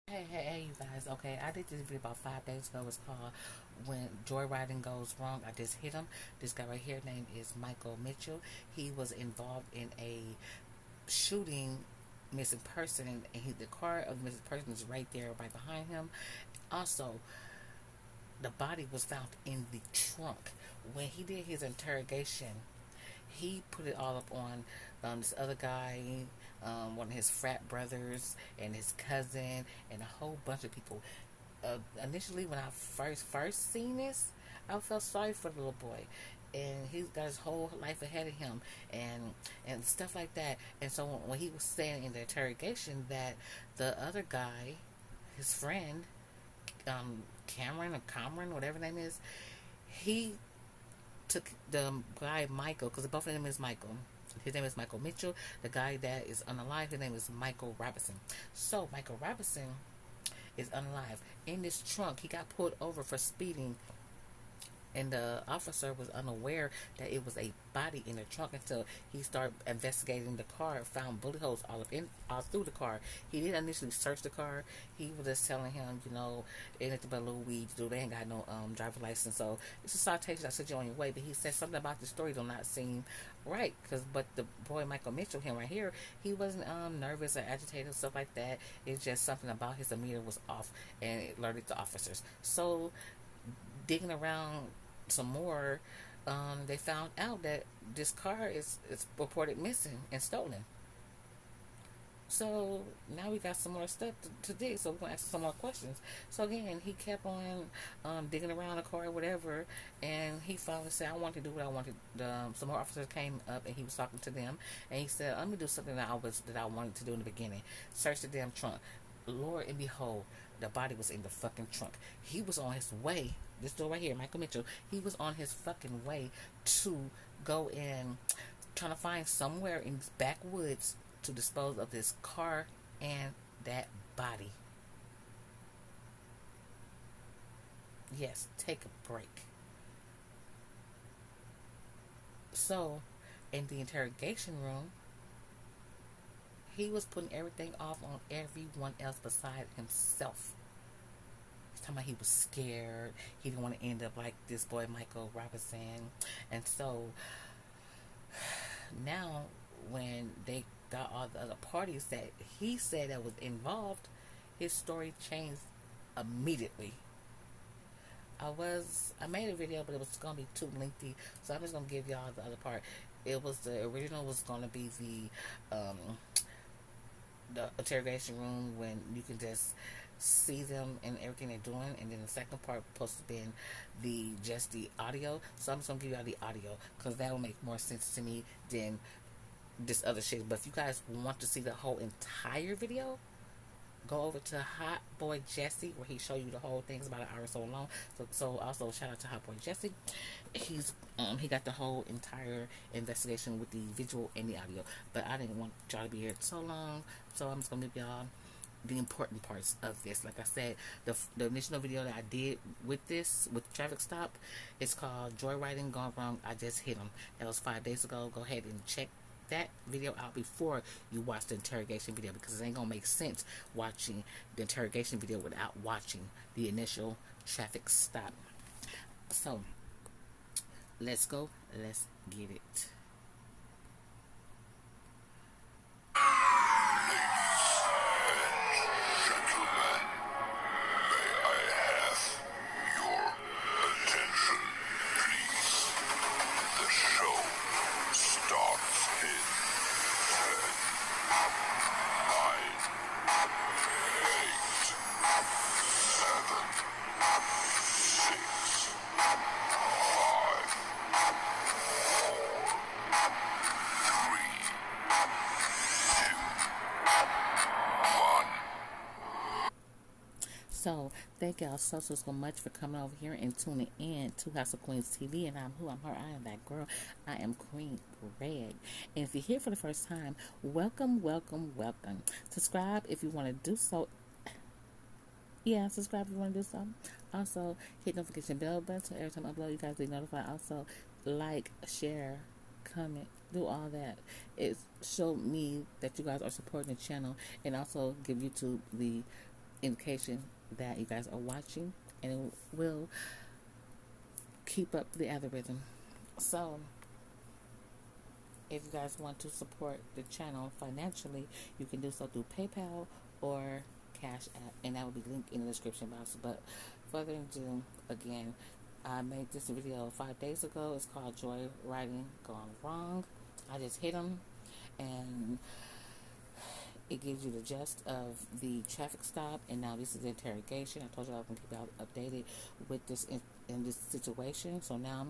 Hey, you guys. Okay, I did this video about 5 days ago. It's called When Joyriding Goes Wrong. I just hit him. This guy right here, name is Michael Mitchell. He was involved in a shooting missing person, and the car of the missing person is right there, right behind him. Also, the body was found in the trunk. When he did his interrogation, he put it all up on this other guy, one of his frat brothers, and his cousin, and a whole bunch of people. Initially, when I first seen this, I felt sorry for the little boy, and he's got his whole life ahead of him, and stuff like that. And so when he was saying in the interrogation that the other guy, his friend, Cameron, whatever name is, he took the guy Michael, because both of them is Michael. His name is Michael Mitchell. The guy that is unalive, his name is Michael Robinson. So Michael Robinson is unalive. In this trunk, he got pulled over for speeding, and the officer was unaware that it was a body in the trunk until he started investigating the car, found bullet holes all through the car. He didn't initially search the car. He was just telling him, anything but a little weed to do. They ain't got no driver license, so it's a citation. I said you on your way. But he said something about the story do not seem right, but the boy Michael Mitchell, him right here, he wasn't nervous or agitated, stuff like that. It's just something about his demeanor was off, and it alerted the officers. So digging around some more, they found out that this car is reported missing and stolen. So now we got some more stuff to dig. So we're gonna ask some more questions. So again, he kept on digging around the car or whatever, and he finally said, "I want to do what I wanted." Some more officers came up, and he was talking to them, and he said, "Let me do something that I wanted to do in the beginning. Search the damn trunk." Lord and behold, the body was in the fucking trunk. He was on his way. This door right here, Michael Mitchell. He was on his fucking way to go in, trying to find somewhere in these backwoods to dispose of this car and that body. Yes, take a break. So, in the interrogation room, he was putting everything off on everyone else beside himself. He's talking about he was scared. He didn't want to end up like this boy Michael Robinson. And so now when they got all the other parties that he said that was involved, his story changed immediately. I made a video, but it was gonna be too lengthy, so I'm just gonna give y'all the other part. It was the original was gonna be the interrogation room when you can just see them and everything they're doing, and then the second part supposed to be just the audio. So I'm just gonna give y'all the audio because that will make more sense to me than this other shit. But if you guys want to see the whole entire video, go over to Hot Boy Jesse, where he show you the whole thing. It's about an hour or so long. So also shout out to Hot Boy Jesse. He got the whole entire investigation with the visual and the audio. But I didn't want y'all to be here so long, so I'm just gonna give y'all the important parts of this. Like I said, the initial video that I did with traffic stop, it's called Joyriding Gone Wrong. I just hit him. That was 5 days ago. Go ahead and check that video out before you watch the interrogation video, because it ain't gonna make sense watching the interrogation video without watching the initial traffic stop. So let's get it. So thank y'all so much for coming over here and tuning in to House of Queens TV. And I'm her. I am that girl. I am Queen Greg. And if you're here for the first time, welcome. Subscribe if you want to do so. Yeah, subscribe if you want to do so. Also, hit the notification bell button so every time I upload, you guys be notified. Also, like, share, comment, do all that. It showed me that you guys are supporting the channel, and also give YouTube the indication that you guys are watching, and it will keep up the algorithm. So if you guys want to support the channel financially, you can do so through PayPal or Cash App, and that will be linked in the description box. But further ado, again, I made this video 5 days ago. It's called Joy Riding Gone Wrong. I just hit them, and it gives you the gist of the traffic stop. And now this is the interrogation. I told you I was going to keep you updated with this in this situation. So now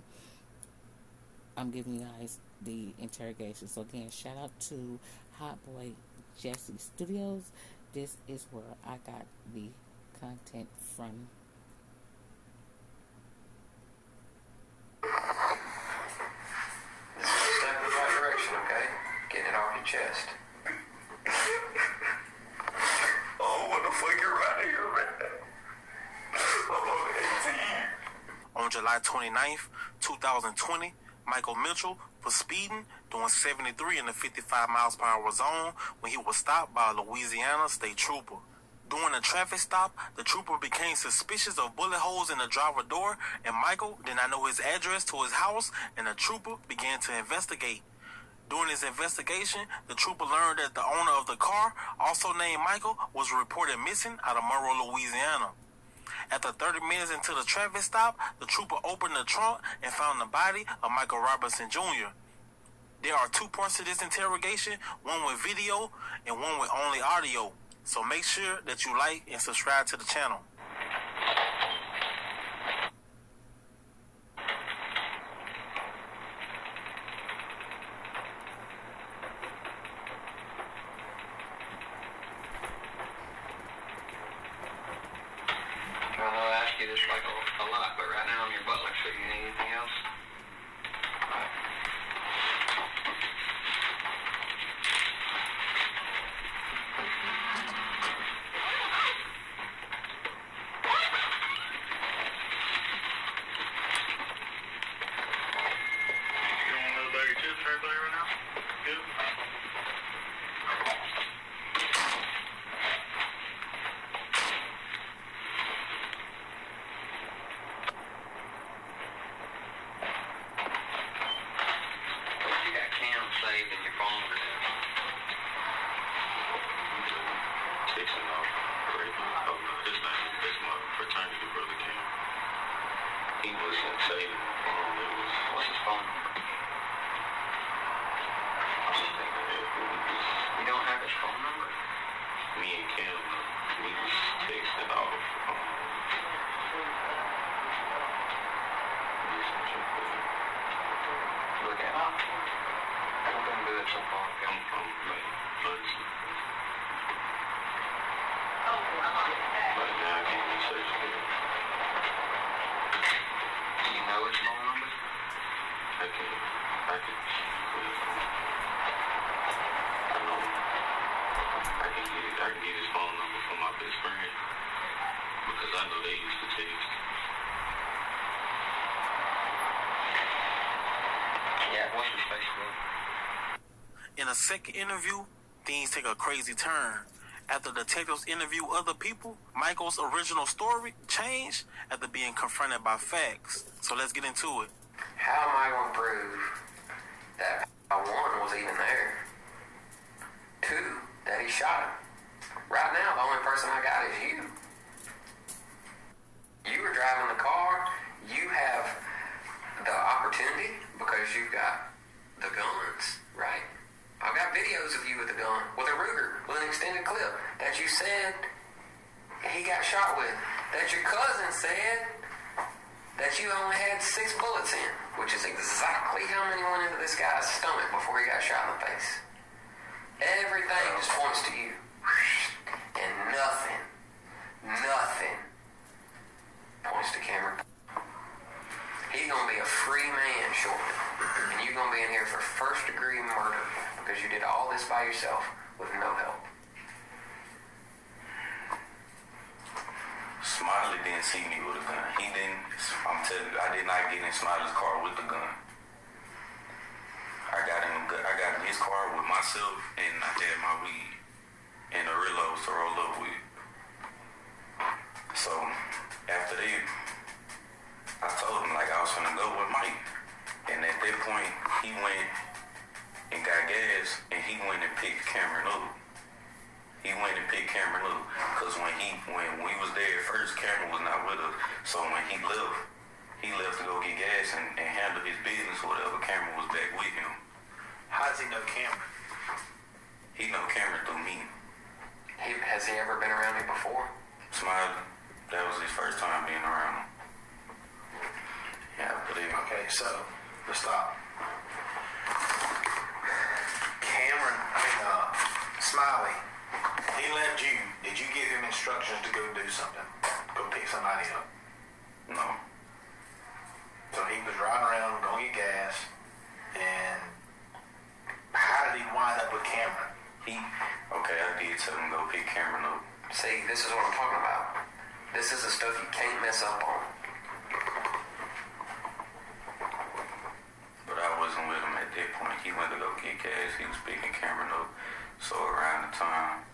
I'm giving you guys the interrogation. So again, shout out to Hot Boy Jesse Studios. This is where I got the content from. This is a step in the right direction, okay? Getting it off your chest. Oh, what the fuck, you're out of here, man. On July 29th, 2020, Michael Mitchell was speeding, doing 73 in the 55 miles per hour zone when he was stopped by a Louisiana state trooper. During a traffic stop, the trooper became suspicious of bullet holes in the driver door, and Michael did not know his address to his house, and the trooper began to investigate. During his investigation, the trooper learned that the owner of the car, also named Michael, was reported missing out of Monroe, Louisiana. After 30 minutes into the traffic stop, the trooper opened the trunk and found the body of Michael Robinson Jr. There are 2 parts to this interrogation, one with video and one with only audio. So make sure that you like and subscribe to the channel. I know I ask you this like a lot, but right now I'm your butler, so you need anything else? Saved in your phone or Texting off, his name is my fraternity brother Cam. He wasn't saving my phone. what's his phone number? You don't have his phone number? Me and Cam, we was texting off. Look at it. I've been good so far. I'm like, but now I can't even search for it. Do you know his phone number? I can, I know, I can get his phone number from my best friend, because I know they used to text. Yeah, what's his Facebook? In a second interview, things take a crazy turn. After detectives interview other people, Michael's original story changed after being confronted by facts. So let's get into it. How am I going to prove that one was even there? 2, that he shot him. Right now, the only person I got is you. You were driving the car. You have the opportunity because you've got the guns, right? I've got videos of you with a gun, with a Ruger, with an extended clip that you said he got shot with, that your cousin said that you only had 6 bullets in, which is exactly how many went into this guy's stomach before he got shot in the face. Everything just points to you. And nothing points to Cameron. He's going to be a free man shortly. And you're going to be in here for first-degree murder because you did all this by yourself with no help. Smiley didn't see me with a gun. He didn't. I'm telling you, I did not get in Smiley's car with the gun. I got in his car with myself, and I had my weed and the reloads to roll up with. that point, he went and got gas, and he went and picked Cameron up. Because when we was there at first, Cameron was not with us. So when he left to go get gas and handle his business or whatever. Cameron was back with him. How does he know Cameron? He know Cameron through me. Has he ever been around him before? Smiley, that was his first time being around him. Yeah, I believe it. Okay, so let's stop. Smiley, he left you. Did you give him instructions to go do something? Go pick somebody up? No. So he was riding around going to get gas, and how did he wind up with Cameron? Okay, I did tell him to go pick Cameron up. See, this is what I'm talking about. This is the stuff you can't mess up on. But I wasn't with him at that point. He went to go get gas. He was picking Cameron up. So around the time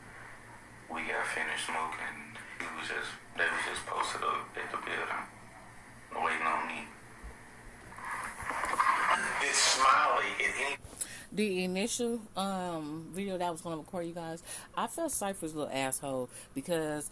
we got finished smoking, they was just posted up at the building, waiting on me. Did Smiley at any... The initial video that I was going to record, you guys, I felt sorry for this little asshole because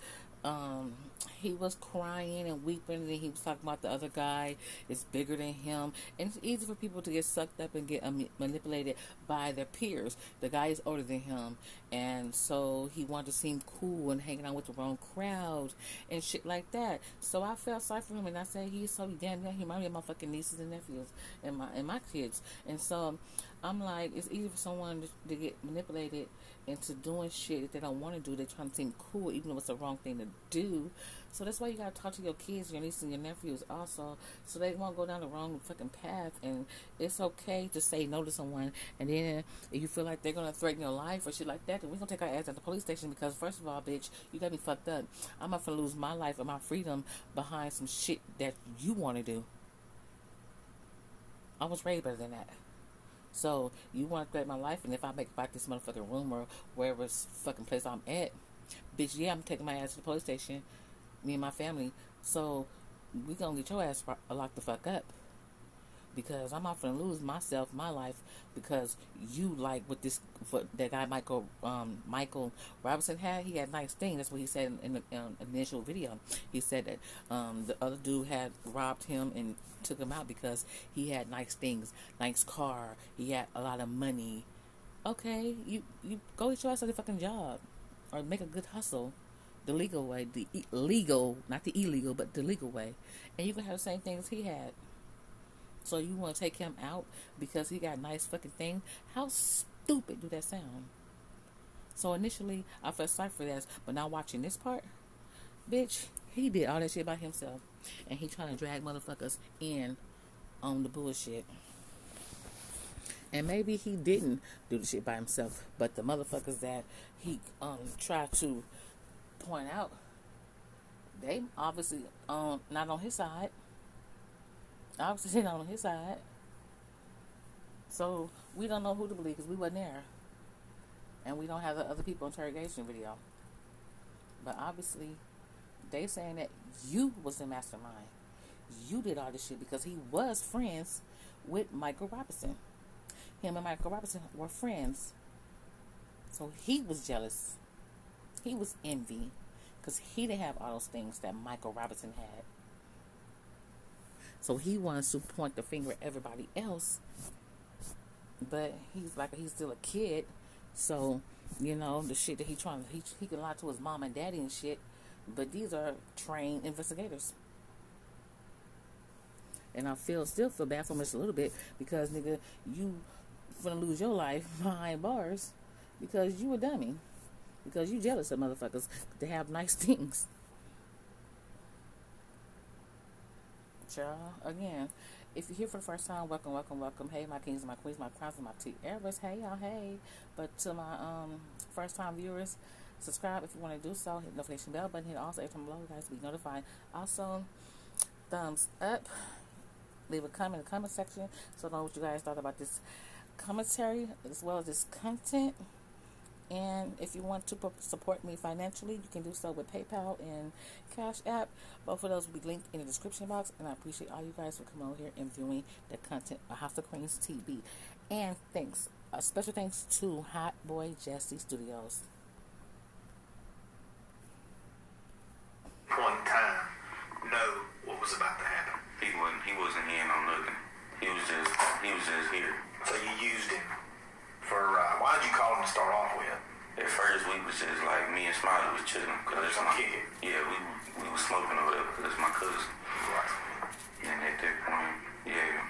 he was crying and weeping, and he was talking about the other guy is bigger than him, and it's easy for people to get sucked up and get manipulated by their peers. The guy is older than him, and so he wanted to seem cool and hanging out with the wrong crowd and shit like that. So I felt sorry for him, and I said he's so damn young. He reminded me of my fucking nieces and nephews and my kids, and so I'm like, it's easy for someone to get manipulated into doing shit that they don't want to do. They're trying to seem cool, even though it's the wrong thing to do. So that's why you gotta talk to your kids, your nieces, and your nephews also, so they won't go down the wrong fucking path. And it's okay to say no to someone, and then if you feel like they're gonna threaten your life or shit like that, then we're gonna take our ass at the police station, because first of all, bitch, you got me fucked up. I'm not gonna lose my life and my freedom behind some shit that you want to do. I was raised better than that. So you want to threaten my life, and if I make about this motherfucking room or wherever fucking place I'm at, bitch, yeah, I'm taking my ass to the police station, me and my family. So we gonna get your ass locked the fuck up, because I'm not gonna lose myself, my life, because you like what that guy Michael Robinson had. He had nice things. That's what he said in the initial video. He said that the other dude had robbed him and took him out because he had nice things, nice car, he had a lot of money. Okay, you go get your ass at the fucking job, or make a good hustle the legal way, the legal, not the illegal, but the legal way, and you can have the same things he had. So you want to take him out because he got nice fucking things? How stupid do that sound? So initially I felt sorry for that, but now watching this part, bitch, he did all that shit by himself, and he trying to drag motherfuckers in on the bullshit. And maybe he didn't do the shit by himself, but the motherfuckers that he tried to point out, they obviously not on his side. Obviously not on his side. So we don't know who to believe, because we wasn't there, and we don't have the other people interrogation video. But obviously they saying that you was the mastermind. You did all this shit because he was friends with Michael Robinson. Him and Michael Robinson were friends. So he was jealous. He was envy, because he didn't have all those things that Michael Robinson had. So he wants to point the finger at everybody else. But he's still a kid. So, you know, the shit that he can lie to his mom and daddy and shit. But these are trained investigators. And I still feel bad for him just a little bit, because nigga, you gonna lose your life behind bars because you a dummy. Because you jealous of motherfuckers to have nice things. Child, again, if you're here for the first time, welcome, welcome, welcome. Hey, my kings and my queens, my crowns and my T-Eras. Hey, y'all, hey. But to my first time viewers, subscribe if you want to do so. Hit the notification bell button. Hit also every time below, guys, to be notified. Also, thumbs up. Leave a comment in the comment section so I know what you guys thought about this commentary as well as this content. And if you want to support me financially, you can do so with PayPal and Cash App. Both of those will be linked in the description box. And I appreciate all you guys for coming over here and viewing the content of House of Queens TV. And thanks. A special thanks to Hot Boy Jesse Studios. Point in time, know what was about to happen. He wasn't in on nothing. He was just here. So you used him for, why did you call him to start off with? At first, we was just like, me and Smiley was chilling. Cause it's my kid. Yeah, we was smoking or whatever, because it's my cousin. Right. And at that point, yeah.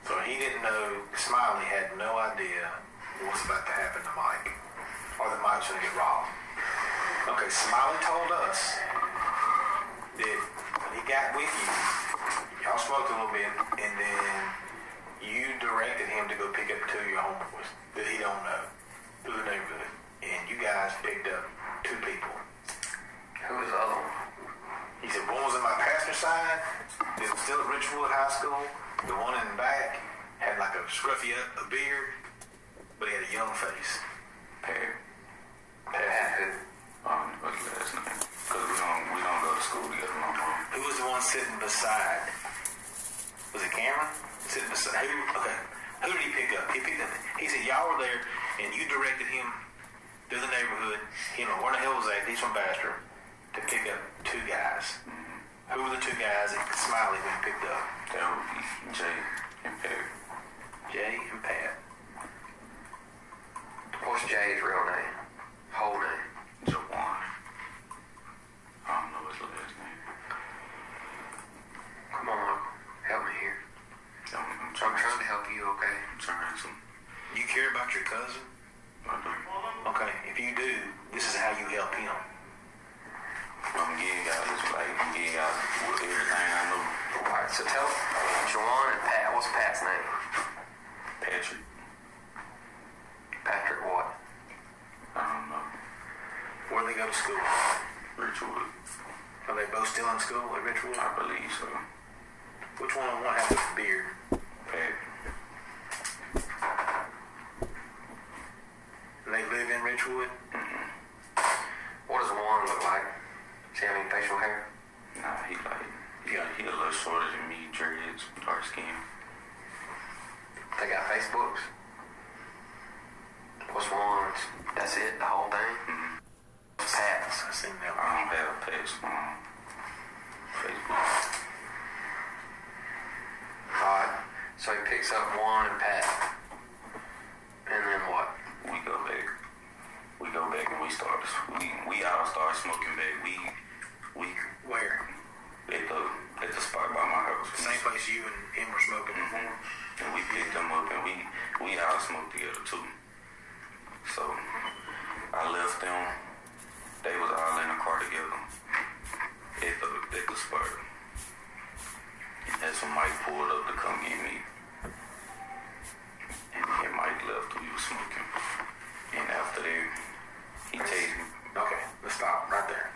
So he didn't know, Smiley had no idea what was about to happen to Mike. Or that Mike was going to get robbed. Okay, Smiley told us that when he got with you, y'all smoked a little bit, and then you directed him to go pick up two of your homeboys that he don't know through the neighborhood. And you guys picked up two people. Who was the other one? He said one was on my passenger side, that was still at Richwood High School. The one in the back had like a scruffy a beard, but he had a young face. Pat. Who? What's his last name? Because we don't go to school together no more. Who was the one sitting beside? Was it Cameron? Sitting beside? Who did he pick up? He said y'all were there and you directed him through the neighborhood. He don't know where the hell was that. He's from Bastrop, to pick up two guys. Mm-hmm. Who were the two guys that Smiley when he picked up? That would be Jay and Pat. Jay and Pat. What's Jay's real name? Whole name? Jawan. I don't know his last name. Come on, help me here. I'm trying to help you, okay? I'm trying to. You care about your cousin? I do. Okay, if you do, this is how you help him. I'm getting out with everything I know. Alright, so tell Jawan and Pat, what's Pat's name? Patrick. Patrick what? I don't know. Where do they go to school? Richwood. Are they both still in school at Richwood? I believe so. Which one has the beard? Pat. And they live in Richwood? Mm-hmm. What does Juan look like? Does he have any facial hair? Nah, he a little shorter than me, dreads, dark skin. They got Facebooks? What's Juan's? That's it, the whole thing? Mm-hmm. What's Pat's? I seen that I one. don't have Pat's Facebook. Alright, so he picks up Juan and Pat. And then what? We go back and we all start smoking back. We Where? at the spot by my house. Same place you and him were smoking. Mm-hmm. And we picked them up and we all smoked together too. So I left them. They was all in the car together at the spot. And that's when Mike pulled up to come get me. And then Mike left when he was smoking. And after that, he tased me. Okay, let's stop right there.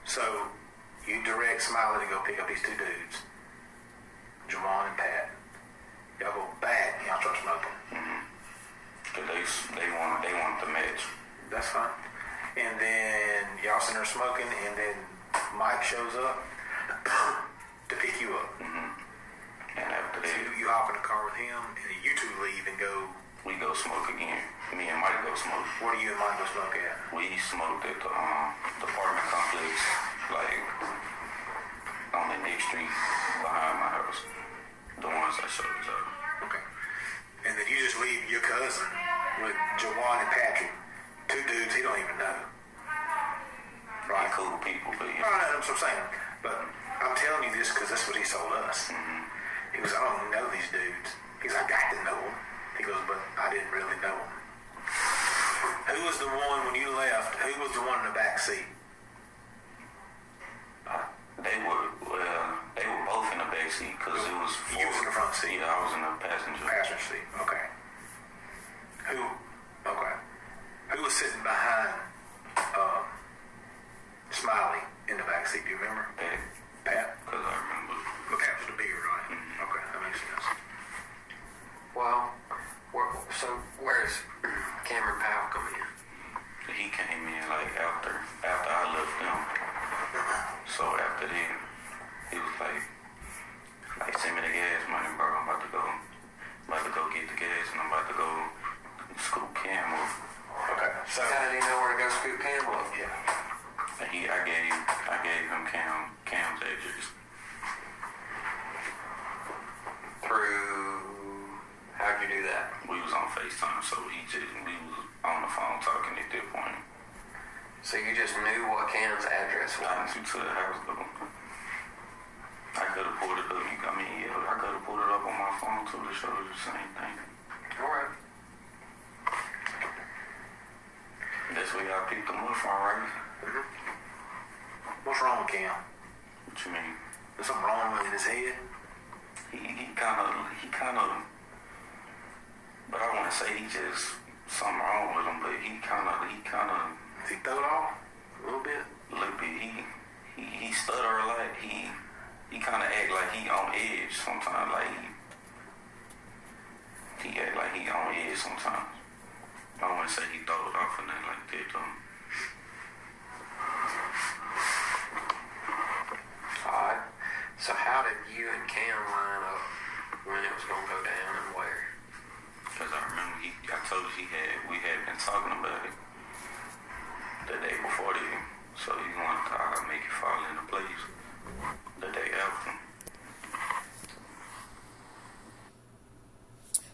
So, you direct Smiley to go pick up these two dudes, Jawan and Pat. Y'all go back and y'all start smoking. Mm-hmm. Cause they want the match. That's fine. And then y'all sitting there smoking, and then Mike shows up to pick you up. Mm-hmm. And after So that, you hop in the car with him, and then you two leave and go. we go smoke again. Me and Mike go smoke. Where do you and Mike go smoke at? We smoked at the apartment complex, like on the next street behind my house. The ones I showed you. Okay. And then you just leave your cousin with Jawan and Patrick, two dudes he don't even know. Right, cool people, but yeah. Right, that's what I'm saying. But I'm telling you this because that's what he told us. Mm-hmm. He goes, I don't even know these dudes. He goes, I got to know them. He goes, but I didn't really know them. Who was the one when you left? Who was the one in the back seat? They were both in the back seat because it was. You was in the front seat. Yeah, I was in the passenger. Passenger seat. Okay. Who was sitting behind Smiley in the back seat? Do you remember? Pat? Because I remember. But Pat was the beard, right? Mm-hmm. Okay, that makes sense. Well, so where's Cameron Powell come in? He came in like after I left them. So after that, he was like send me the gas money, bro. I'm about to go get the gas, and I'm about to go scoop Cam up. Okay. So how did he know where to go scoop Cam up? Yeah. And I gave him Cam's address. How'd you do that? We was on FaceTime, so we was on the phone talking at that point. So you just knew what Cam's address was? I went to the house, though. I could have pulled it up. I could have pulled it up on my phone, too, to show you the same thing. All right. That's where y'all picked him up from, right? Mm-hmm. What's wrong with Cam? What you mean? There's something wrong with his head? He kind of, but I want to say he just, something wrong with him, but he kind of. He throw it off a little bit? A little bit. He stutter a lot. He kind of act like he on edge sometimes. Like he act like he on edge sometimes. I don't want to say he throw it off or nothing like that, though. Alright. So how did you and Cam line up when it was going to go down and where? Because I remember I told you we had been talking about it the day before then. So he wanted to make it fall into place the day after.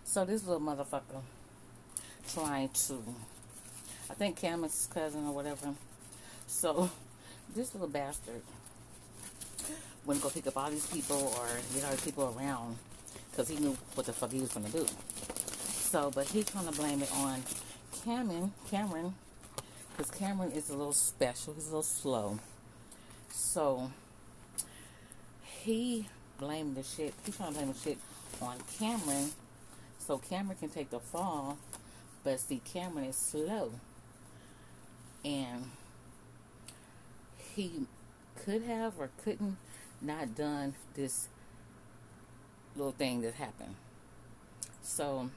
So this little motherfucker trying to, I think Cam is his cousin or whatever. So this little bastard wouldn't go pick up all these people or get all these people around because he knew what the fuck he was gonna do. So, but he's trying to blame it on Cameron, because Cameron is a little special. He's a little slow. So he blamed the shit. He's trying to blame the shit on Cameron, so Cameron can take the fall. But see, Cameron is slow, and he could have or couldn't not done this little thing that happened. So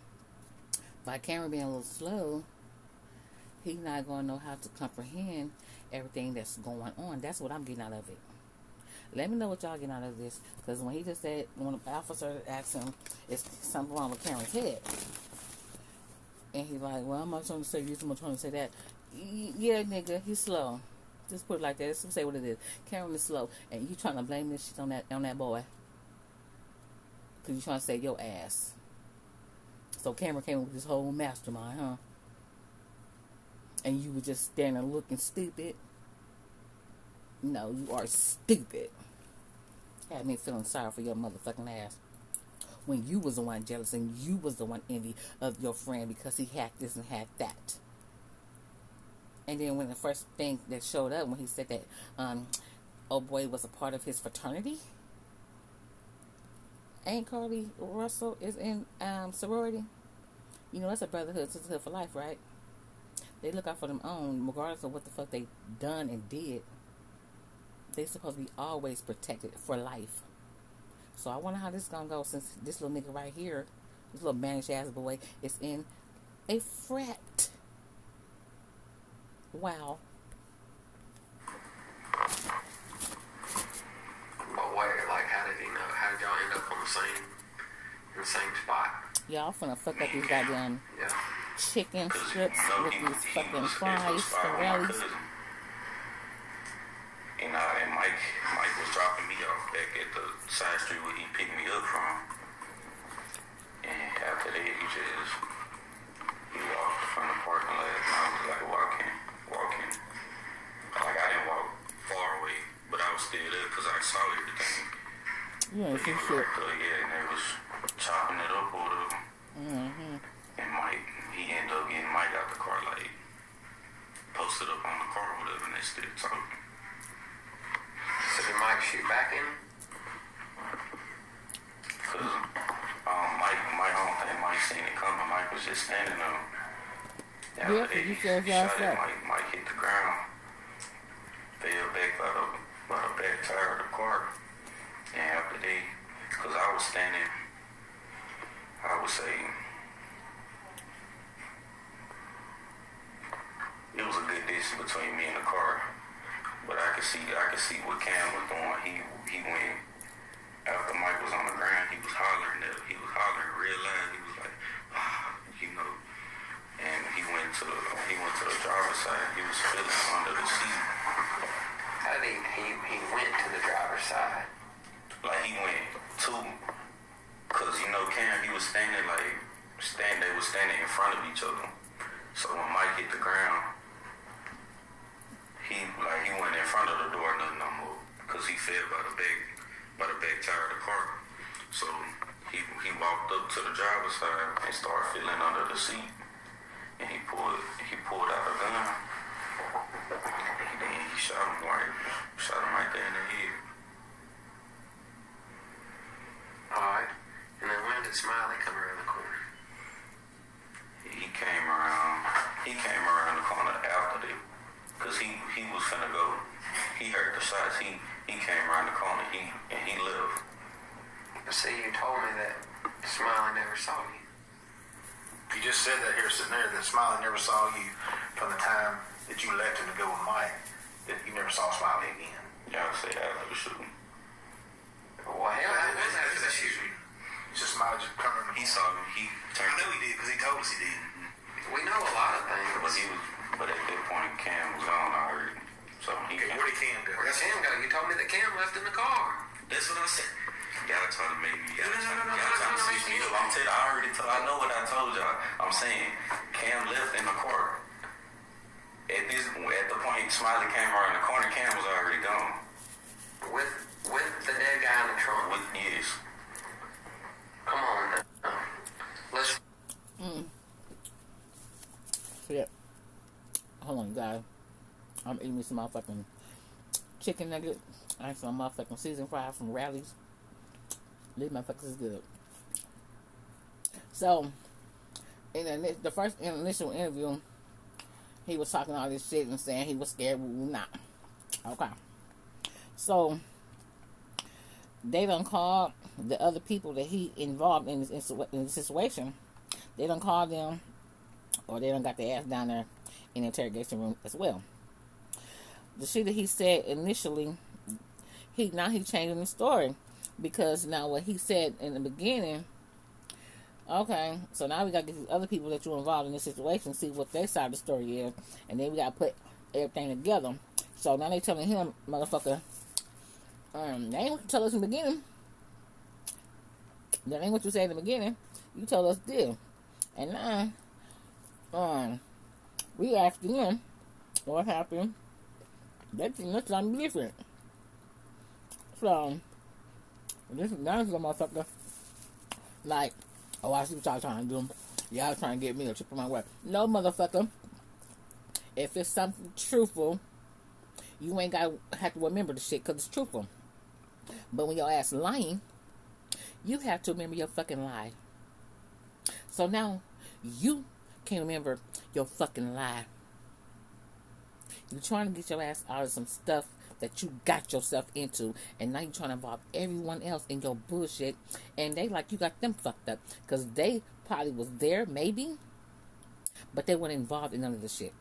by Cameron being a little slow, he's not going to know how to comprehend everything that's going on. That's what I'm getting out of it. Let me know what y'all getting out of this, because when he just said, when the officer asked him, is something wrong with Cameron's head? And he's like, well, I'm not trying to say this, I'm not trying to say that. Yeah, nigga, he's slow. Just put it like that. Let's say what it is. Cameron is slow, and you trying to blame this shit on that boy, because you trying to save your ass. So Cameron came up with this whole mastermind, huh? And you were just standing there looking stupid. No, you are stupid. Had me feeling sorry for your motherfucking ass. When you was the one jealous and you was the one envy of your friend because he had this and had that. And then when the first thing that showed up, when he said that old boy was a part of his fraternity. Ain't Carly Russell is in sorority? You know, that's a brotherhood, sisterhood for life, right? They look out for them own, regardless of what the fuck they done and did. They supposed to be always protected for life. So I wonder how this is gonna go, since this little nigga right here, this little mannish ass boy, is in a frat. Wow. But where? Like, how did he know? How did y'all end up on in the same spot? Y'all finna fuck up these goddamn chicken strips with these fucking fries, Pirellis. And Mike was dropping me off back at the side street where he picked me up from. And after that, he walked from the parking lot, and I was like walking. Like, I didn't walk far away, but I was still there because I saw everything. You ain't see shit. Yeah, and they was chopping it up or whatever. Mm-hmm. And he ended up getting Mike out the car, like, posted up on the car or whatever, and they still talking. So did Mike shoot back in him? Because Mike, I don't think Mike seen it coming. Mike was just standing there. Yeah, because you said y'all slept. Mike hit the ground, fell back by the back tire of the car. And after that, because I was standing, I would say, it was a good distance between me and the car. But I could see what Cam was doing. He went after Mike was on the ground. He was hollering real loud. He was like, you know. And he went to the driver's side. He was feeling under the seat. How did he went to the driver's side? Like he went to, cause you know Cam, he was standing they were standing in front of each other. So when Mike hit the ground, he went in front of the door no more, cause he fell by the back tire of the car. So he walked up to the driver's side and started feeling under the seat, and he pulled out a gun, and then he shot him right there in the head. Alright. And then when did Smiley come around the corner? He came around the corner after that. Cause he was finna go. He heard the shots. He came around the corner. And he left. But see, you told me that Smiley never saw you. You just said that here sitting there, that Smiley never saw you from the time that you left him to go with Mike. That you never saw Smiley again. Y'all say after the shooting. Well, hell, that was after the shooting. It's just Smiley just coming. He saw me. I know he did, because he told us he did. We know a lot of things. But at that point, Cam was gone already. So he Okay, where did Cam go? Where'd Cam go? You told me that Cam left in the car. That's what I said. Y'all trying to make me. No. I know what I told y'all. I'm saying Cam left in the car. At the point Smiley came around the corner, Cam was already gone. With the dead guy in the trunk. Yes. Come on now. Let's. Yeah. Hold on, guys. I'm eating me some motherfucking chicken nugget and some motherfucking seasoned fries from Rally's. These motherfuckers is good. So, in the first initial interview, he was talking all this shit and saying he was scared. Nah. Okay. So, they done called the other people that he involved in this situation. They done called them, or they done got their ass down there in the interrogation room as well. The shit that he said initially, he changing the story, because now what he said in the beginning, okay, so now we got to get these other people that you involved in this situation, see what their side of the story is, and then we got to put everything together. So now they telling him, motherfucker, they ain't what you tell us in the beginning. That ain't what you said in the beginning. You told us this. And now, we asked them what happened. They think that's something different. So, this is a motherfucker. Like, oh, I see what y'all trying to do. Y'all trying to get me a chip on my way. No, motherfucker. If it's something truthful, you ain't got to have to remember the shit because it's truthful. But when your ass lying, you have to remember your fucking lie. So now, you can't remember your fucking lie. You're trying to get your ass out of some stuff that you got yourself into, and now you're trying to involve everyone else in your bullshit, and they like you got them fucked up, because they probably was there, maybe, but they weren't involved in none of the shit.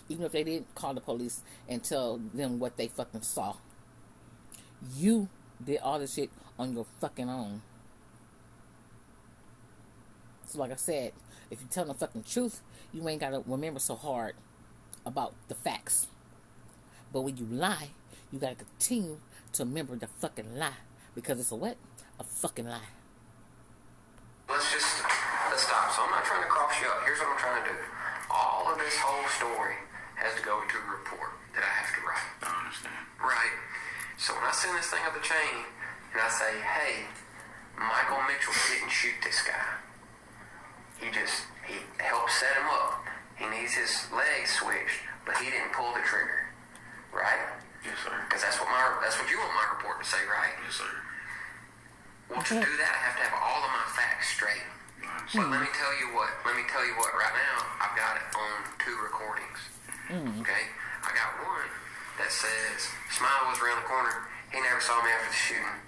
Even if they didn't call the police and tell them what they fucking saw. You did all this shit on your fucking own. So like I said, if you tell the fucking truth, you ain't got to remember so hard about the facts. But when you lie, you got to continue to remember the fucking lie. Because it's a what? A fucking lie. Let's stop. So I'm not trying to cross you up. Here's what I'm trying to do. All of this whole story has to go into a report that I have to write. I understand. Right. So when I send this thing up the chain and I say, hey, Michael Mitchell didn't shoot this guy. He helped set him up. He needs his legs switched, but he didn't pull the trigger. Right? Yes, sir. Because that's what you want my report to say, right? Yes, sir. Well, to do that, I have to have all of my facts straight. But let me tell you what. Right now, I've got it on 2 recordings. Okay? I got one that says Smiley was around the corner. He never saw me after the shooting.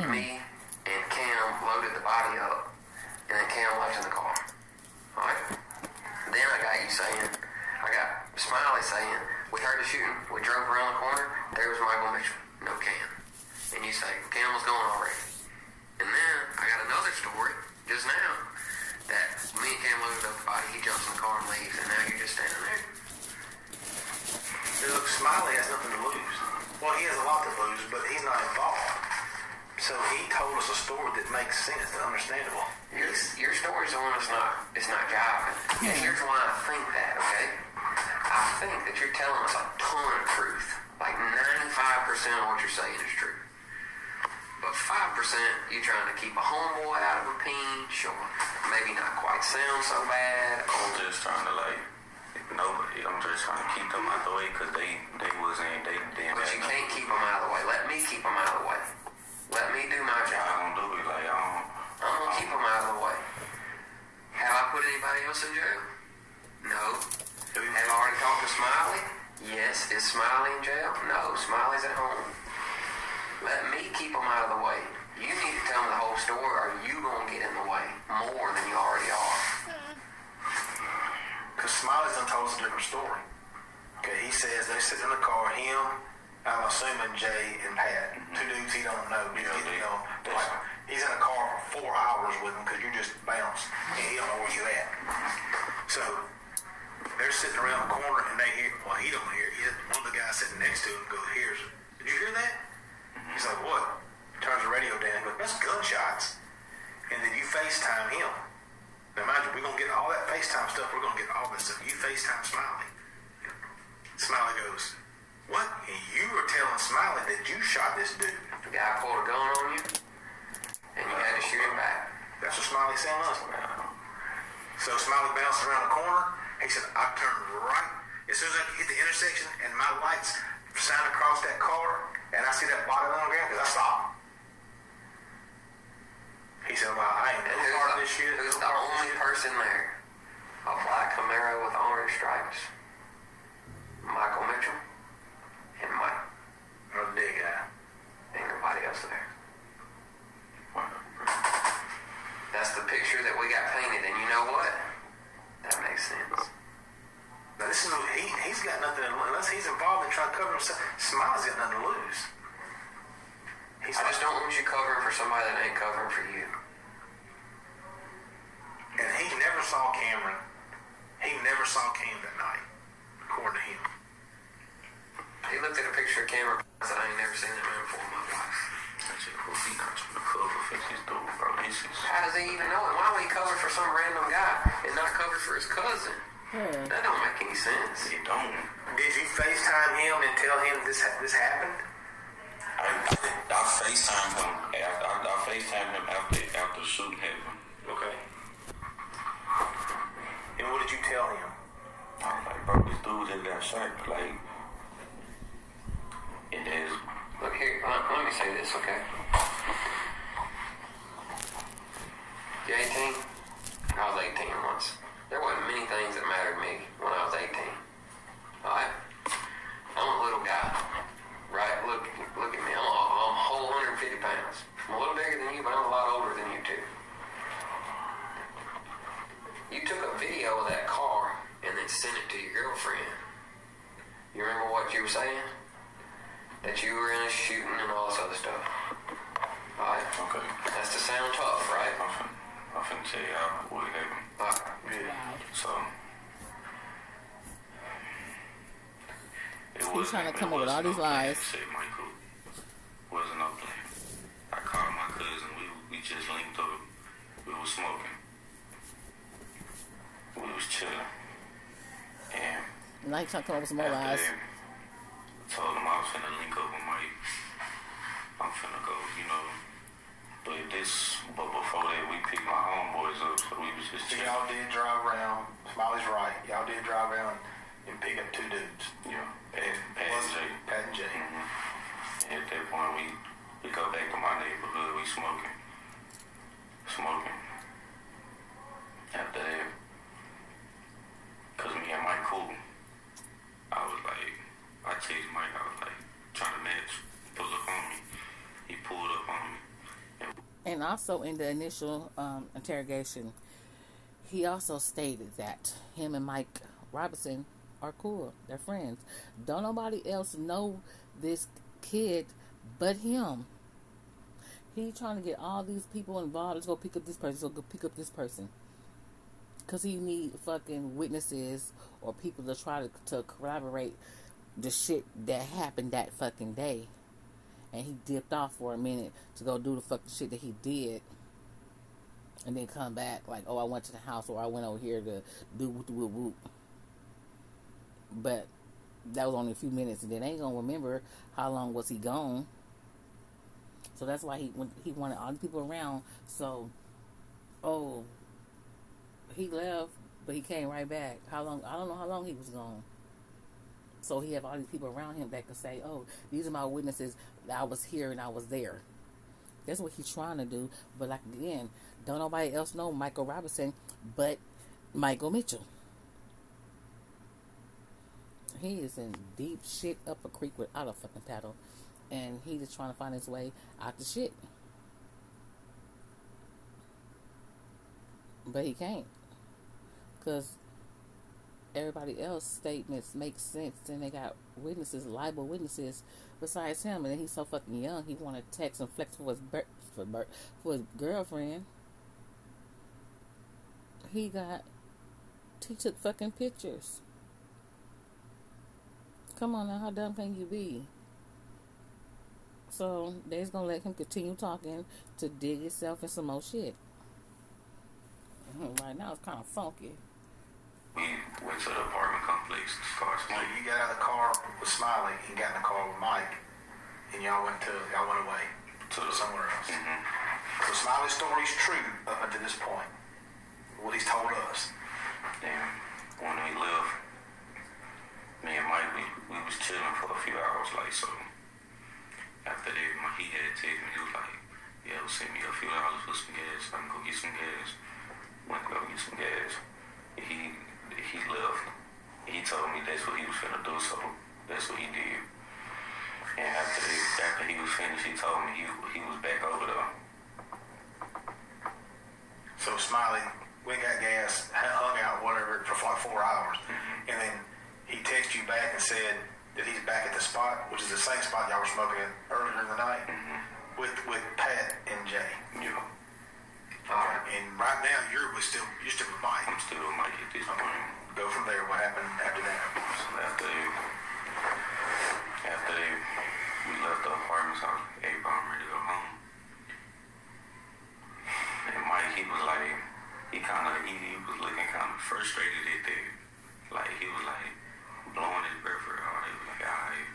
Me and Cam loaded the body up, and then Cam left in the car. All right? Then I got you saying, I got Smiley saying, we heard the shooting, we drove around the corner, there was Michael Mitchell, no Cam. And you say, Cam was gone already. And then I got another story just now that me and Cam loaded up the body, he jumps in the car and leaves, and now you're just standing there. Look, Smiley has nothing to lose. Well, he has a lot to lose, but he's not involved. So he told us a story that makes sense and understandable. Your story's the one it's not jiving. And here's why I think that, okay? I think that you're telling us a ton of truth. Like 95% of what you're saying is true. But 5% you're trying to keep a homeboy out of a pinch, or maybe not quite sound so bad. I'm just trying to I'm just trying to keep them out the way because they wasn't, they didn't. But you can't keep them out of the way. Let me keep them out of the way. Let me do my job. I don't do it like I'm going to keep them out of the way. Have I put anybody else in jail? No. Have I already talked to Smiley? Yes. Is Smiley in jail? No. Smiley's at home. Let me keep them out of the way. You need to tell me the whole story, or you going to get in the way more than you already are. Because Smiley's done told us a different story. Okay, he says they sit in the car, him, I'm assuming Jay and Pat, two dudes he don't know. He's in a car for 4 hours with him because you just bounced and he don't know where you at. So they're sitting around the corner and they hear, well, he don't hear it. One of the guys sitting next to him goes, did you hear that? He's like, what? Turns the radio down and goes, that's gunshots. And then you FaceTime him. Now mind you, we're going to get all that FaceTime stuff. We're going to get all that stuff. You FaceTime Smiley. Smiley goes, what? And you were telling Smiley that you shot this dude. The guy pulled a gun on you, and you had to shoot him back. That's what Smiley said us. So Smiley bounced around the corner. He said, I turned right. As soon as I hit the intersection and my lights shine across that car, and I see that body on the ground, because I stopped. He said, well, I ain't no part of this shit. Who's the only person there? A black Camaro with orange stripes. Michael Mitchell and Mike. No dead guy. Ain't nobody else there. That's the picture that we got painted, and you know what? That makes sense. Now this is he's got nothing to lose. Unless he's involved in trying to cover himself. Smiley's got nothing to lose. I just don't want you covering for somebody that ain't covering for you. And he never saw Cameron. He never saw Cam that night, according to him. He looked at a picture of Cameron and said, I ain't never seen that man before in my life. I said, well, he not trying to cover for his dude, bro. How does he even know it? Why would he cover for some random guy and not cover for his cousin? That don't make any sense. It don't. Did you FaceTime him and tell him this happened? I FaceTimed him. I FaceTimed him after the shooting happened. Okay. And what did you tell him? I was like, bro, this dude just got shot. Like, it is. Look here, let me say this, okay? You 18? I was 18 once. There wasn't many things that mattered to me when I was 18. Alright? I'm a little guy. Right? Look at me. I'm a whole 150 pounds. I'm a little bigger than you, but I'm a lot older than you too. You took a video of that car and then sent it to your girlfriend. You remember what you were saying? That you were in a shooting and all this other stuff. Alright? Okay. That's to sound tough, right? I'm finna tell y'all what happened. Alright. Wow. So, He's trying to come up with all these lies. Say Michael wasn't no plan. I called my cousin. We just linked up. We was smoking. We was chilling. And Now he's trying to come up with some more lies. Told him I was finna link up with Mike. I'm finna go, But before that, we picked my homeboys up, so we was just So chilling. y'all did drive around. Smiley's right. Y'all did drive around and pick up two dudes. Yeah, Pat and Jay. Pat and Jay. And at that point, we go back to my neighborhood. We smoking. After that, cause me and Mike cool, I was like, I chased Mike. I was like, trying to match, pull up on me. He pulled up on me. And also in the initial interrogation, he also stated that him and Mike Robinson are cool. They're friends. Don't nobody else know this kid but him. He trying to get all these people involved. Let's go pick up this person. Let's go pick up this person. Because he need fucking witnesses or people to try to corroborate the shit that happened that fucking day. And he dipped off for a minute to go do the fucking shit that he did. And then come back like, oh, I went to the house or I went over here to do whoop whoop whoop. But that was only a few minutes, and then they ain't gonna remember how long was he gone. So that's why he wanted all the people around. So, oh, he left, but he came right back. How long? I don't know how long he was gone. So he have all these people around him that could say, oh, these are my witnesses. I was here and I was there. That's what he's trying to do. But like again, don't nobody else know Michael Robinson but Michael Mitchell. He is in deep shit up a creek without a fucking paddle. And he just trying to find his way out the shit. But he can't. Because everybody else's statements make sense. And they got witnesses, liable witnesses besides him. And then he's so fucking young. He want to text and flex for his girlfriend. He took fucking pictures. Come on now, how dumb can you be? So they're just gonna let him continue talking to dig himself in some more shit. Right now it's kind of funky. We went to the apartment complex to start So smoking. you got out of the car with Smiley and got in the car with Mike, and y'all went away to somewhere else. So Smiley's story's true up until this point. What he's told us. Then when we left, me and Mike, we was chilling for a few hours, like, so after that, he had texted me, he was like, yeah, send me a few dollars for some gas, so I can go get some gas. Went to go get some gas. He left. He told me that's what he was finna do, so that's what he did. And after he was finished, he told me he was back over there. So Smiley went and got gas, hung out, whatever, for like 4 hours. And then he texted you back and said that he's back at the spot, which is the same spot y'all were smoking at earlier in the night, with Pat and Jay. Yeah. And right now you're still with Mike. I'm still with Mike at this point. Go from there. What happened after that? So after that, we left the apartment, so everybody was ready to go home. And Mike, he was like, he was looking kind of frustrated at that. Like, he was like blowing his breath out. He was like, alright.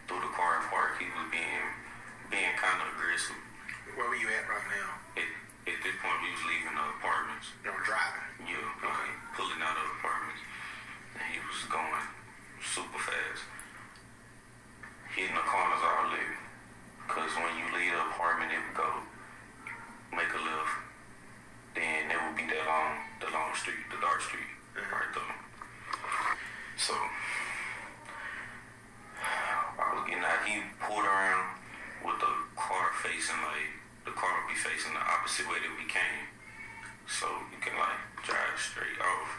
Through the car park, he was being kind of aggressive. Where were you at right now? At this point, we was leaving the apartments. You were driving. Yeah, okay. Pulling out of the apartments. And he was going super fast. Hitting the corners all lit. Because when you leave the apartment, it would go, make a left. Then there would be the long street, the dark street, right there. So, I was getting out. He pulled around with the car facing, like, the car would be facing the opposite way that we came. So you can, like, drive straight off.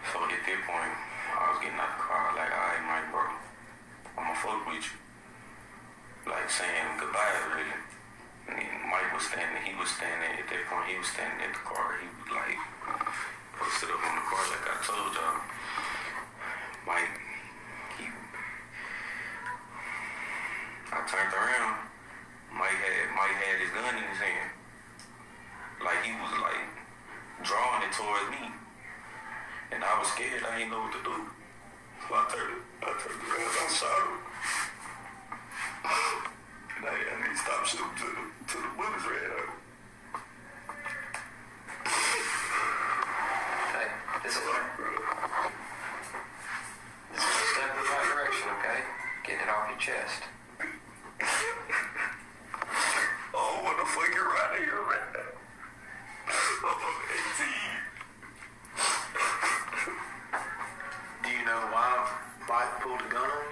So at that point, I was getting out the car, like, alright, Mike, bro, I'ma fuck with you. Like, saying goodbye already. And then Mike was standing, at that point, he was standing at the car. He was, like, posted up on the car, like I told y'all. Mike, I turned around. Mike had his gun in his hand. Like, he was, like, drawing it towards me. And I was scared. I didn't know what to do. So I turned around. I shot him. And I need to stop shooting till the bullets ran out. Hey, this is a step in the right direction, okay? Getting it off your chest. Oh, what the fuck, you're right here, man. I'm 18. Do you know why Mike pulled a gun on you?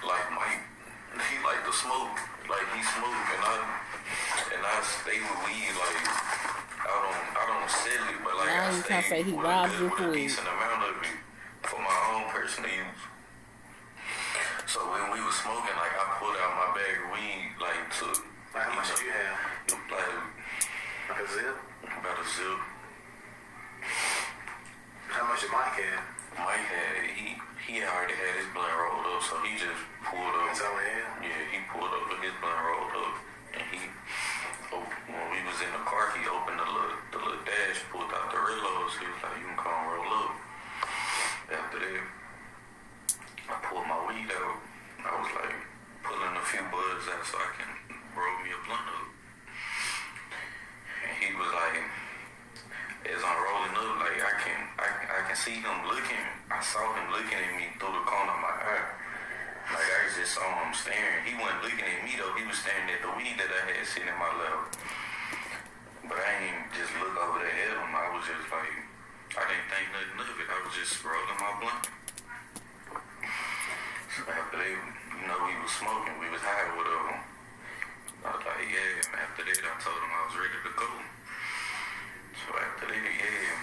Like Mike, he liked to smoke. Like, he smoked, and And I stay with weed, like, I don't sell it, but like Now I you can't say stay he with robbed you with for a weed. decent amount of it for my own personal use. So when we was smoking, like I pulled out my bag of weed, like to Like, how much did you have? Like a zip? About a zip. How much did Mike have? Mike had he already had his blunt rolled up, so he just pulled up. That's all he had? Yeah, he pulled up with his blunt rolled up, and when we was in the car, he opened the little dash, pulled out the reloads. He was like, "You can come roll up." After that, I pulled my weed out. I was like pulling a few buds out so I can roll me a blunt up. And he was like, as I'm rolling up, like I can see him looking. I saw him looking at me through the corner of my eye. Like I just saw him staring. He wasn't looking at me though. He was staring at the weed that I had sitting in my lap. But I ain't just look over there at him. I was just like, I didn't think nothing of it. I was just rolling my blunt. So after they, we was smoking. We was high with them. I was like, yeah. And after that, I told him I was ready to go. So after that, yeah.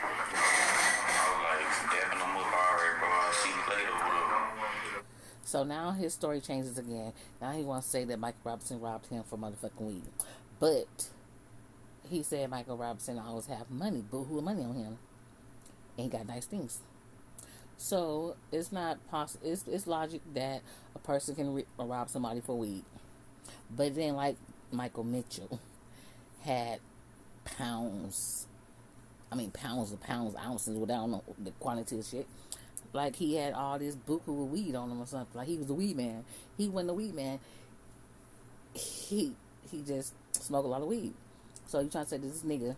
I was like, dapping him up, all right, bro. I'll see you later, whatever. So now his story changes again. Now he wants to say that Michael Robinson robbed him for motherfucking weed. But he said Michael Robinson always have money, boo-hoo money on him. And he got nice things. So it's not possible. It's logic that a person can rob somebody for weed. But then like Michael Mitchell had pounds of pounds, ounces, I don't know the quantity of shit. Like he had all this buku of weed on him or something. Like he was the weed man. He wasn't the weed man. He just smoked a lot of weed. So you trying to say this nigga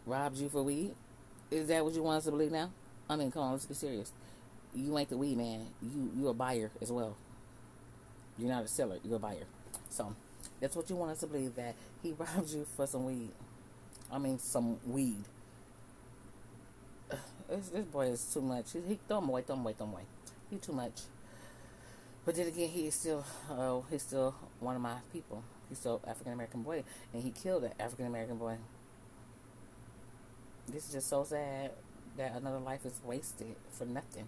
robbed you for weed? Is that what you want us to believe now? I mean, come on, let's be serious. You ain't the weed man. You a buyer as well. You're not a seller. You're a buyer. So that's what you want us to believe, that he robbed you for some weed. I mean, some weed. This boy is too much. He throw him away. He too much. But then again, he's still one of my people. He's still African American boy, and he killed an African American boy. This is just so sad that another life is wasted for nothing.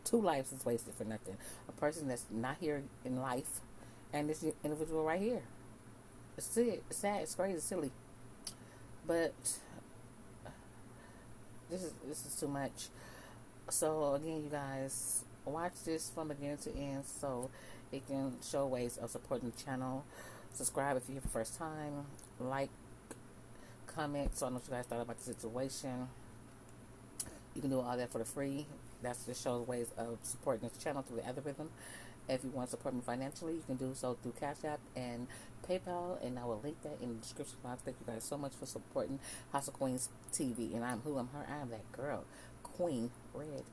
2 lives is wasted for nothing. A person that's not here in life, and this individual right here. It's sad. It's crazy. It's silly. But this is too much. So again, you guys, watch this from beginning to end so it can show ways of supporting the channel. Subscribe if you're here for the first time. Like, comment so I know what you guys thought about the situation. You can do all that for the free. That just shows ways of supporting this channel through the algorithm. If you want to support me financially, you can do so through CASHAPP and PayPal, and I will link that in the description box. Thank you guys so much for supporting House of Queens TV. And I'm who? I'm her. I am that girl, Queen Red.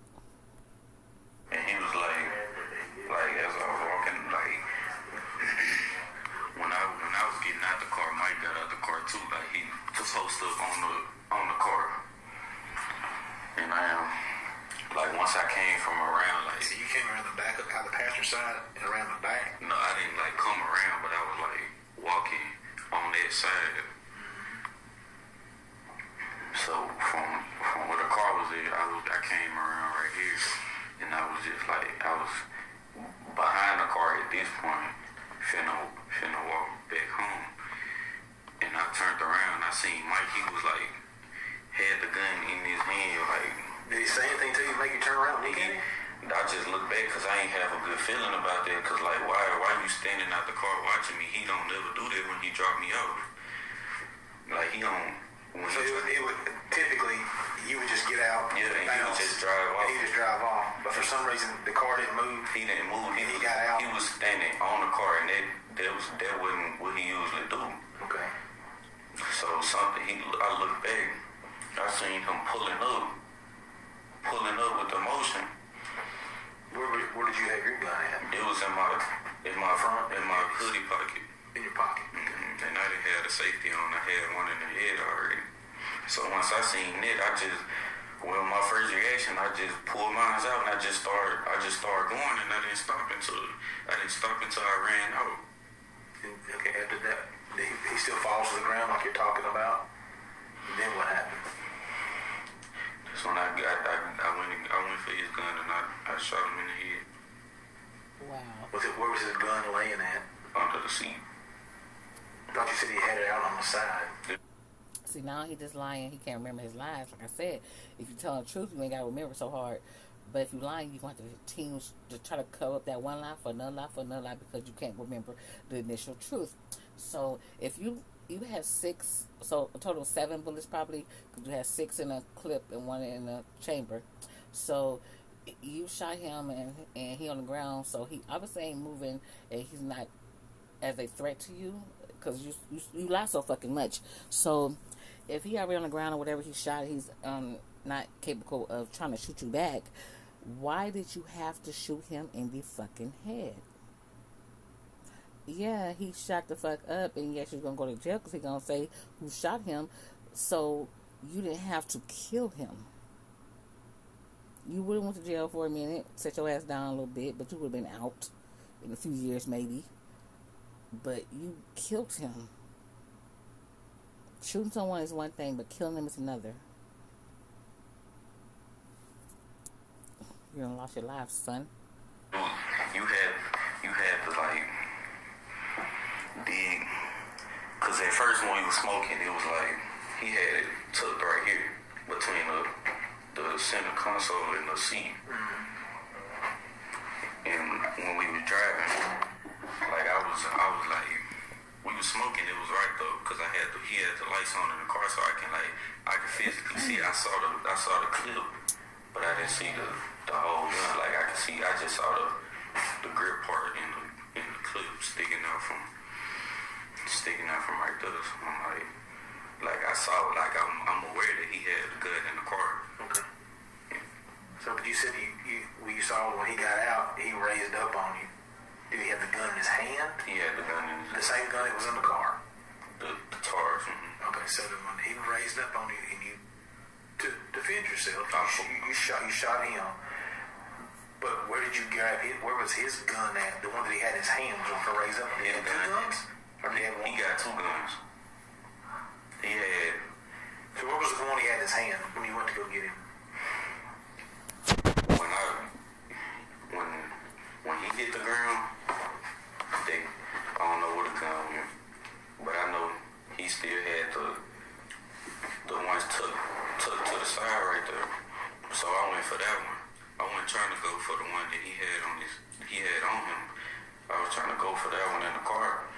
And he was like as I was walking, like when I was getting out the car, Mike got out the car too. Like he was posted up on the car, and like once I came from around, like So you came around the back, out the passenger side, and around the back? no, I didn't like come around, but I was like walking on that side. So from where the car was at, I came around right here, and I was just like, I was behind the car at this point, finna walk back home, and I turned around, I seen Mike. He was like, had the gun in his hand, like. Did he say anything to you to make you turn around and look at him? I just looked back because I ain't have a good feeling about that. Because, like, why you standing out the car watching me? He don't never do that when he drop me off. Like, he don't. So it would typically, you would just get out, yeah, and he would just drive off. And he just drive off. But for some reason, the car didn't move. He didn't move. And he got out. He was standing on the car, and that wasn't what he usually do. Okay. So I looked back. I seen him pulling up with the motion. Where did you have your gun at? It was in my hoodie pocket. In your pocket. And I didn't have the safety on. I had one in the head already. So once I seen it, my first reaction, I just pulled mine out and I just started going, and I didn't stop until I ran out. Okay, after that, he still falls to the ground like you're talking about. And then what happened? That's when I went for his gun and I shot him in the head. Wow. Where was his gun laying at? Under the seat. I thought you said he had it out on the side. See, now he just lying. He can't remember his lies. Like I said, if you tell the truth, you ain't got to remember so hard. But if you lying, you want the team to try to cover up that one lie for another lie for another lie because you can't remember the initial truth. So if you had 6, so a total of 7 bullets probably, because you had 6 in a clip and 1 in a chamber. So you shot him and he on the ground, so he obviously ain't moving and he's not as a threat to you because you lie so fucking much. So if he already on the ground or whatever he shot, he's not capable of trying to shoot you back. Why did you have to shoot him in the fucking head? Yeah, he shot the fuck up, and yes, you're gonna go to jail because he's gonna say who shot him. So you didn't have to kill him. You would have went to jail for a minute, set your ass down a little bit, but you would have been out in a few years maybe. But you killed him. Shooting someone is one thing, but killing them is another. You're gonna lost your life, son. You had to like dig, cause at first when he was smoking, it was like he had it tucked right here between the center console and the seat. And when we was driving, like I was like, we was smoking. It was right though, cause he had the lights on in the car, so I could physically see. I saw the clip, but I didn't see the whole gun. Like I just saw the grip part in the clip sticking out from right there. So I'm like I saw it. Like I'm aware that he had the gun in the car. Okay. So, but you said when you saw when he got out, he raised up on you. Did he have the gun in his hand? He had the gun in his hand. The same gun that was in the car? The TARS. Mm-hmm. Okay, so then when he raised up on you and you, to defend yourself, you shot him. But where did you grab his, where was his gun at? The one that he had in his hand was going to raise up? He had 2 guns? Or did he have one? He got 2 guns. He had... So what was the one he had in his hand when you went to go get him? When he hit the ground, I don't know what the gun was, but I know he still had the ones tucked to the side right there. So I went for that one. I wasn't trying to go for the one that he had on him. I was trying to go for that one in the car.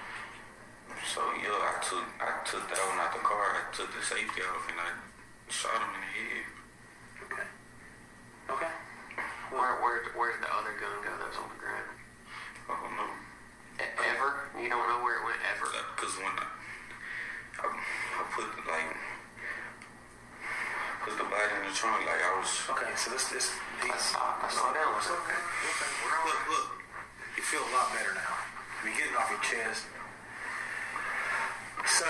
So yeah, I took that one out the car. I took the safety off and I shot him in the head. Okay. Where did the other gun go that was on the ground? I don't know. Ever? You don't know where it went ever? Because when I put the body in the trunk, like I was... Okay, so this Let's slow down. It's okay. Look. You feel a lot better now. You're getting off your chest. So,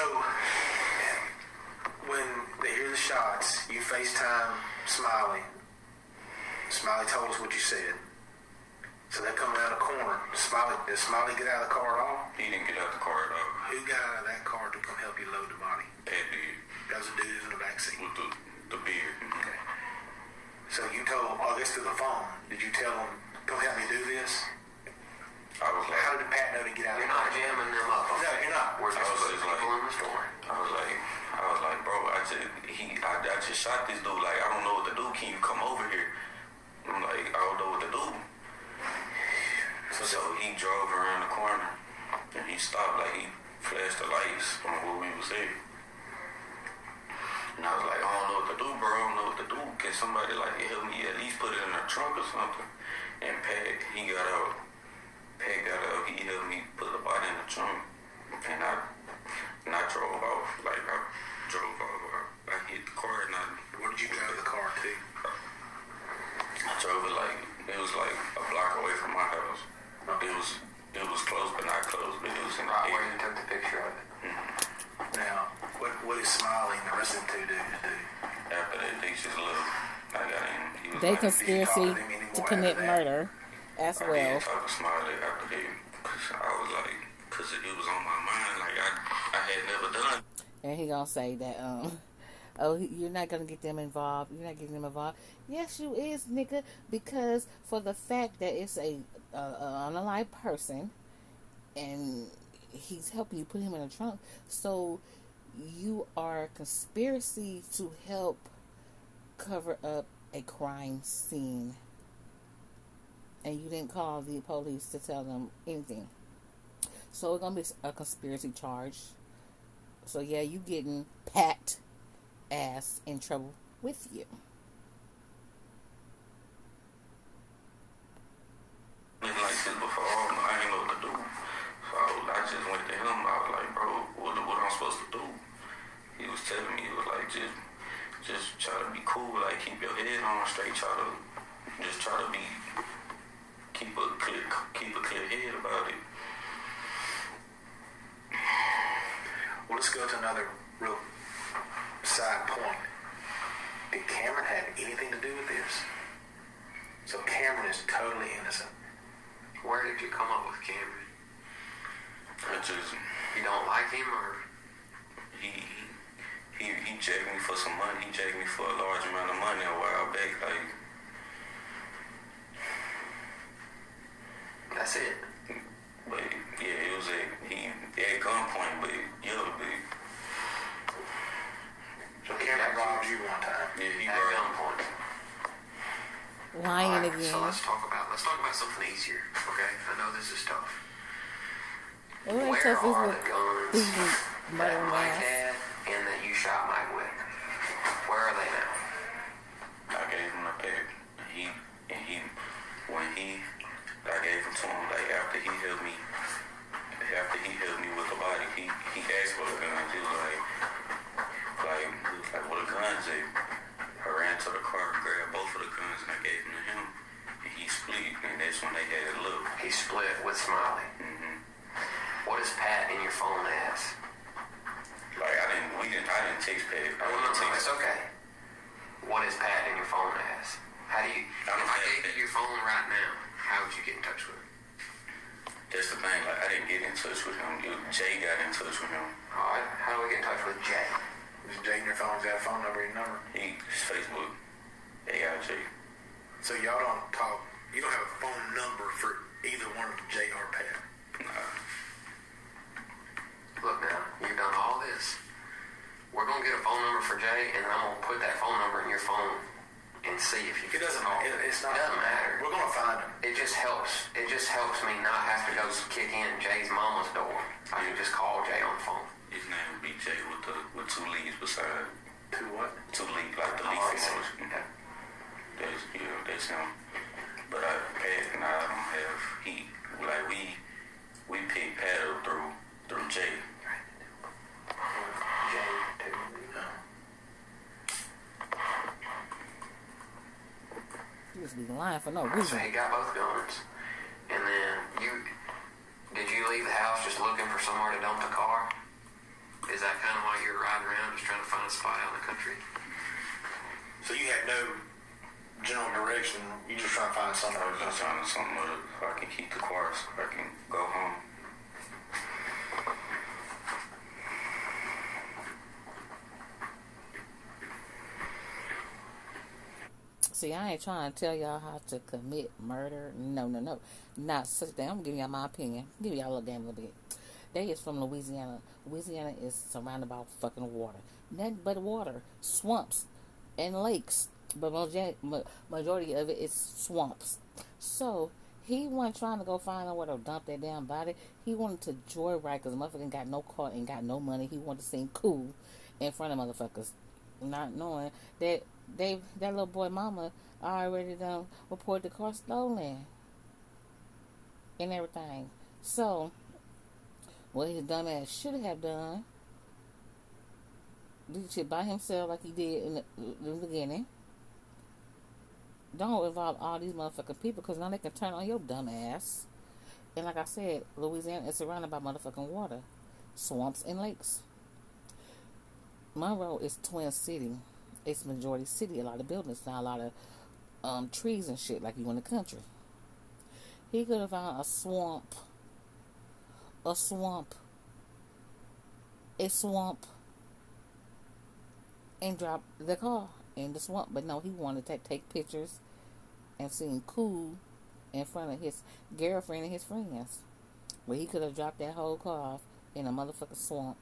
when they hear the shots, you FaceTime Smiley. Smiley told us what you said. So they come around the corner. Did Smiley get out of the car at all? He didn't get out the car at all. Who got out of that car to come help you load the body? That did. That was a dude in the backseat. With the beard. Okay. So you told him, this through the phone. Did you tell him, come help me do this? I was like... How did Pat know to get out of the You're car? not jamming them up. No, you're not. We're just putting people in the story. I was like, bro, I just shot this dude. Like, I don't know what to do. Can you come over here? I'm like, I don't know what to do. So he drove around the corner and he stopped. Like, he flashed the lights from where we was at. And I was like, I don't know what to do, bro. I don't know what to do. Can somebody like help me at least put it in the trunk or something? And Pat, he got out. He helped me put the body in the trunk. And I drove off. Like, I drove off. I hit the car and Where did you drive the car to? I drove it was like a block away from my house. It was close, but not close, but it was in the Right where area. you took the picture of it. Mm-hmm. Now, what is Smiley and the rest of the 2 dudes do? After that, they just left. I got in. He was They like, conspiracy to commit murder as I well. didn't talk to Smiley after that. Cause I was like, because it was on my mind. Like, I had never done. And he gonna say that, oh, you're not gonna get them involved. You're not getting them involved. Yes, you is, nigga, because for the fact that it's a unalive person, and he's helping you put him in a trunk, so you are conspiracy to help cover up a crime scene, and you didn't call the police to tell them anything. So it's gonna be a conspiracy charge. So yeah, you getting Pat ass in trouble with you. Like this before, I ain't know what to do. So I just went to him. I was like, bro, what I'm supposed to do? He was telling me, he was like, just try to be cool, like keep your head on straight, try to keep a clear head about it. Well, let's go to another real side point. Did Cameron have anything to do with this? So Cameron is totally innocent. Where did you come up with Cameron? You don't like him, or he jacked me for some money. He jacked me for a large amount of money a while back. Like, that's it. But yeah, it was at gunpoint, but yeah, big. So Cameron robbed you one time. Yeah, he At robbed. gunpoint. Lying Alright, again. so let's talk about something easier. Okay, I know this is tough. It ain't Where tough, it's are with the guns these that murdering Mike ass. had and that you shot Mike with? Where are they now? I gave him a pack. I gave him to him, like, after he helped me with the body, he asked for the guns. He was like, what the guns at? I ran to the car and grabbed both of the guns and I gave them to him. And he split, and that's when they had it look. He split with Smiley. Mm-hmm. What is Pat in your phone as? Like, I didn't text Pat. No, it's okay. What is Pat in your phone as? How do you, if I gave you your phone right now, how would you get in touch with him? That's the thing, like, I didn't get in touch with him. Jay got in touch with him. Alright, how do we get in touch with Jay? Is Jay in your phone? Is that phone number your number? His Facebook, AIJ. So y'all don't talk. You don't have a phone number for either one of Jay or Pat. Nah. Look now, you've done all this. We're going to get a phone number for Jay, and I'm going to put that phone number in your phone and see if you It can doesn't. call. It's not. It doesn't matter. We're gonna find him. It just helps. It just helps me not have to go kick in Jay's mama's door. I can just call Jay on the phone. His name would be Jay with two leaves beside. To what? Two leaves, like the leaf emoji. That's him. But Pat and I don't have heat. Like, we picked Pat up through Jay. Jay, too. You just be lying for no So reason. he got both guns. And then did you leave the house just looking for somewhere to dump the car? Is that kind of why you're riding around just trying to find a spot out in the country? So you had no general direction. You just trying to find something. I was just trying to something so I can keep the car, so I can go home. See, I ain't trying to tell y'all how to commit murder. No. Not such a thing. I'm giving y'all my opinion. Give y'all a little damn little bit. They is from Louisiana. Louisiana is surrounded by fucking water. Nothing but water. Swamps and lakes. But majority of it is swamps. So, he wasn't trying to go find out where to dump that damn body. He wanted to joyride because motherfucker got no car and got no money. He wanted to seem cool in front of motherfuckers. Not knowing that that little boy mama already done reported the car stolen and everything. So what his dumb ass should have done, did shit by himself like he did in the beginning. Don't involve all these motherfucking people because now they can turn on your dumb ass. And like I said, Louisiana is surrounded by motherfucking water, swamps and lakes. Monroe is Twin City. It's majority city. A lot of buildings, not a lot of trees and shit like you in the country. He could have found a swamp a swamp. A swamp. And drop the car in the swamp. But no, he wanted to take pictures and seem cool in front of his girlfriend and his friends. Where he could have dropped that whole car off in a motherfucking swamp.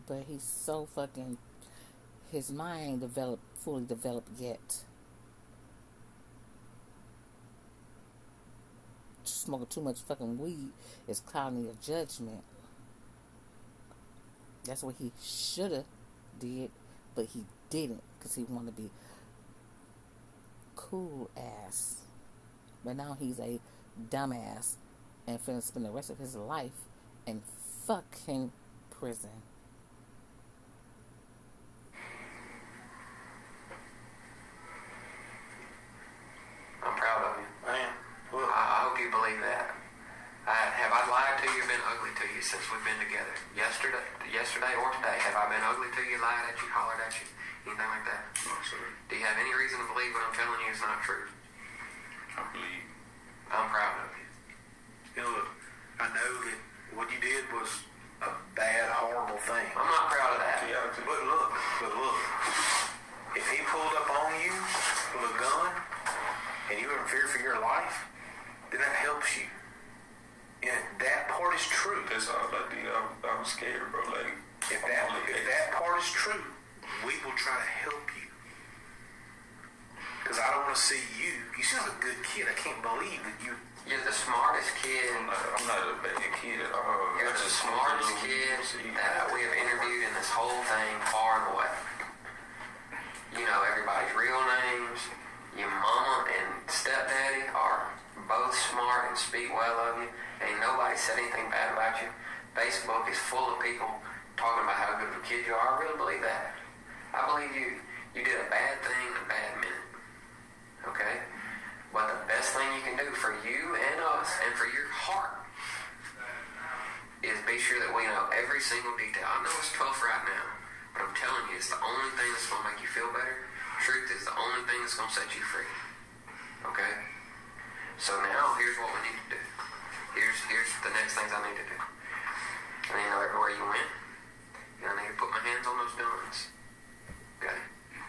But he's so fucking... His mind fully developed yet. Smoking too much fucking weed is clouding your judgment. That's what he should have did, but he didn't, because he wanted to be cool ass. But now he's a dumbass and finna spend the rest of his life in fucking prison. I'm proud of you. Man, look. I hope you believe that. Have I lied to you, been ugly to you since we've been together? Yesterday or today, have I been ugly to you, lied at you, hollered at you, anything like that? No, sir. Do you have any reason to believe what I'm telling you is not true? I believe. I'm proud of you. You know, look, I know that what you did was a bad, horrible thing. I'm not proud of that. Yeah, But look, if he pulled up on you with a gun and you were in fear for your life, then that helps you. And that part is true. that's all I did. I was scared, bro. Like, If that part is true, we will try to help you. Because I don't want to see you. You seem like a good kid. I can't believe that you... You're the smartest kid. I'm not a bad kid at all. You're the smartest kid that we have interviewed in this whole thing, far and away. You know everybody's real names. Your mama and stepdaddy are both smart and speak well of you. Ain't nobody said anything bad about you. Facebook is full of people talking about how good of a kid you are. I really believe that. I believe you did a bad thing in a bad minute. Okay? But the best thing you can do for you and us and for your heart is be sure that we know every single detail. I know it's tough right now, but I'm telling you, it's the only thing that's going to make you feel better. Truth is the only thing that's going to set you free. Okay? So now, here's what we need to do. Here's the next things I need to do. I need to know everywhere you went. And I need to put my hands on those guns. Okay?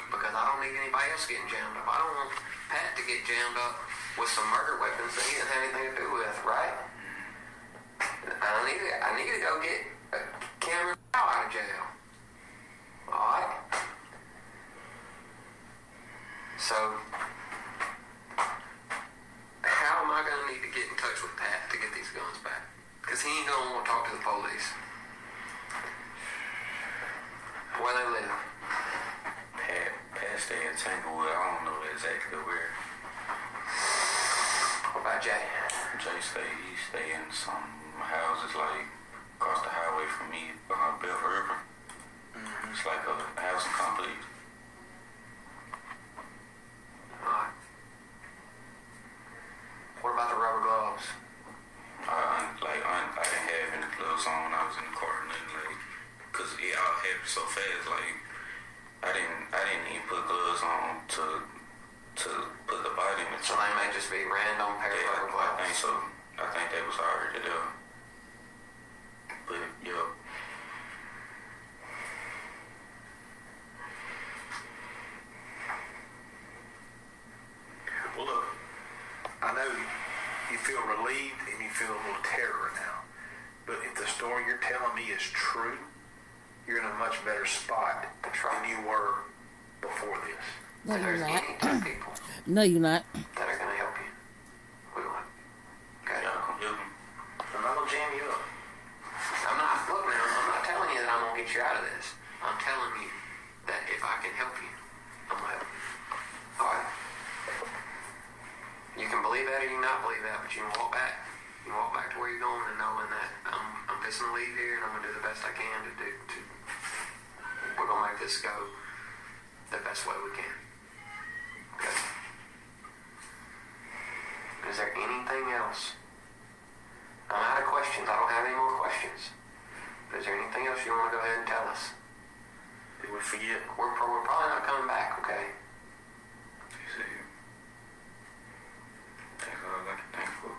Because I don't need anybody else getting jammed up. I don't want Pat to get jammed up with some murder weapons that he didn't have anything to do with, right? I need to go get Cameron out of jail. Alright? So, how am I going to need to get in touch with Pat to get these guns back? Because he ain't going to want to talk to the police. Where they live? Pat stay in Tanglewood. I don't know exactly where. What about Jay? He stay in some houses like across the highway from me, Bell River. It's like a housing complex. Alright. What about the rubber gloves? I didn't have any gloves on when I was in the car, and then cause it all happened so fast. Like I didn't even put gloves on to put the body in the So trunk. they may just be random pair of rubber I gloves. think so. I think that was already there. But yeah. Well, look, I know you feel relieved and you feel a little terror now. But if the story you're telling me is true, you're in a much better spot than you were before this. No, you're There's not. any two people No, you're not. that are going to help you. We will. Okay? Y'all come help me. I'm not going to jam you up. I'm not telling you that I'm going to get you out of this. I'm telling you that if I can help you, I'm going to help you. Alright? You can believe that or you can not believe that, but you can walk back. You can walk back to where you're going and knowing that I'm fixing to leave here and I'm going to do the best I can to we're going to make this go the best way we can. Okay? Is there anything else? I'm out of questions. I don't have any more questions. But is there anything else you want to go ahead and tell us? People forget. We're probably not coming back, okay? You see, that's all I can think for.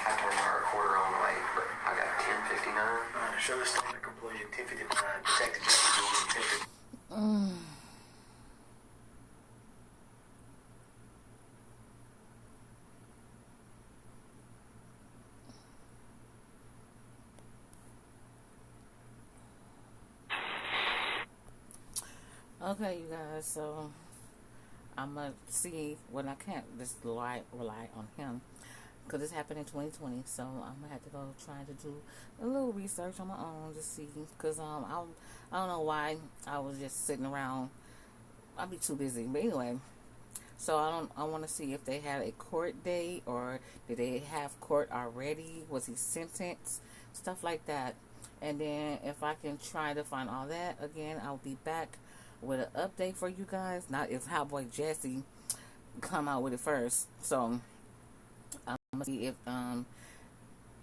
I turned my recorder on late, but I got 10:59. Show the story conclusion. 10:59. Detective Jesse Jordan. Okay, you guys, so I'm going to see when I can't just rely on him, because this happened in 2020, so I'm going to have to go try to do a little research on my own to see, because I don't know why I was just sitting around. I'll be too busy, but anyway, so I want to see if they had a court date, or did they have court already, was he sentenced, stuff like that. And then if I can try to find all that, again, I'll be back with an update for you guys. Not if Cowboy Jesse come out with it first. So I'm gonna see if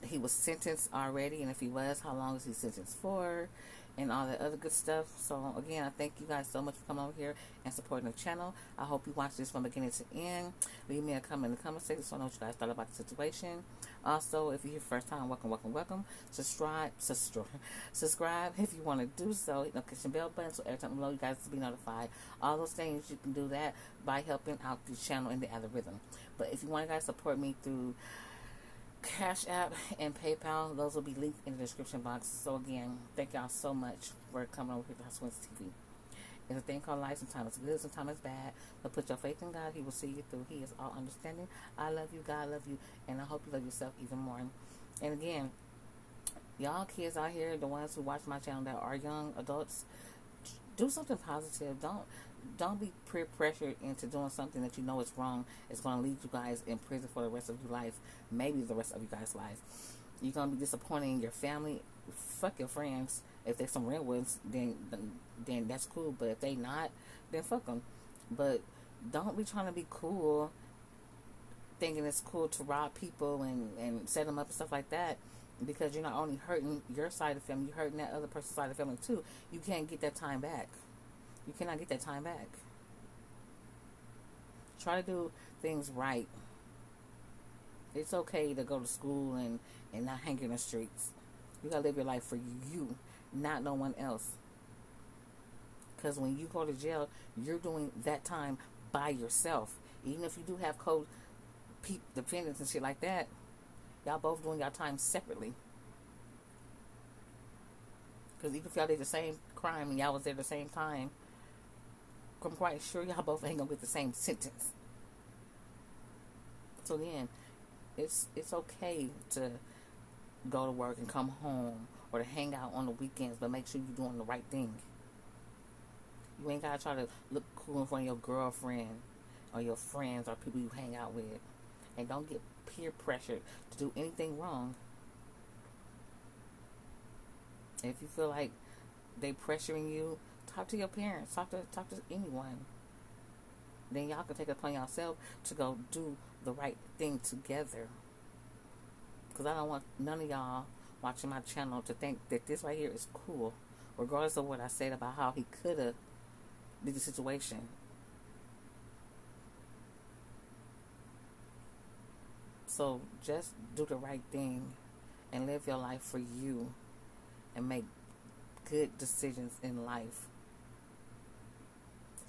he was sentenced already, and if he was, how long is he sentenced for, and all that other good stuff. So again, I thank you guys so much for coming over here and supporting the channel. I hope you watch this from beginning to end. Leave me a comment in the comment section so I know what you guys thought about the situation. Also, if you're here first time, welcome. Subscribe if you want to do so. Hit the notification bell button so every time below you guys will be notified. All those things, you can do that by helping out the channel in the algorithm. But if you want to guys support me through Cash App and PayPal, those will be linked in the description box. So again, thank y'all so much for coming over here to HOUSEOFQUEENS TV. It's a thing called life. Sometimes it's good, sometimes it's bad. But put your faith in God. He will see you through. He is all understanding. I love you. God love you. And I hope you love yourself even more. And again, y'all kids out here, the ones who watch my channel that are young adults, do something positive. Don't be peer pressured into doing something that you know is wrong. It's going to leave you guys in prison for the rest of your life. Maybe the rest of you guys' life. You're going to be disappointing your family. Fuck your friends. If they're some real ones, then that's cool. But if they not, then fuck them. But don't be trying to be cool, thinking it's cool to rob people and set them up and stuff like that. Because you're not only hurting your side of the family, you're hurting that other person's side of the family too. You can't get that time back. You cannot get that time back. Try to do things right. It's okay to go to school and not hang in the streets. You gotta live your life for you, not no one else. Because when you go to jail, you're doing that time by yourself. Even if you do have dependents and shit like that, y'all both doing y'all time separately. Because even if y'all did the same crime and y'all was there at the same time, I'm quite sure y'all both ain't gonna get the same sentence. So then, it's okay to go to work and come home, or to hang out on the weekends, but make sure you're doing the right thing. You ain't gotta try to look cool in front of your girlfriend or your friends or people you hang out with. And don't get peer pressured to do anything wrong. If you feel like they pressuring you, talk to your parents, talk to anyone. Then y'all can take it upon yourself to go do the right thing together. Because I don't want none of y'all watching my channel to think that this right here is cool, regardless of what I said about how he could have did the situation. So just do the right thing and live your life for you and make good decisions in life,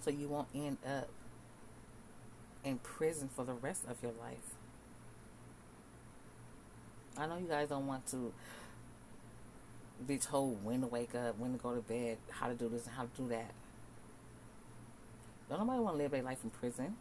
so you won't end up in prison for the rest of your life. I know you guys don't want to be told when to wake up, when to go to bed, how to do this and how to do that. Don't nobody want to live their life in prison.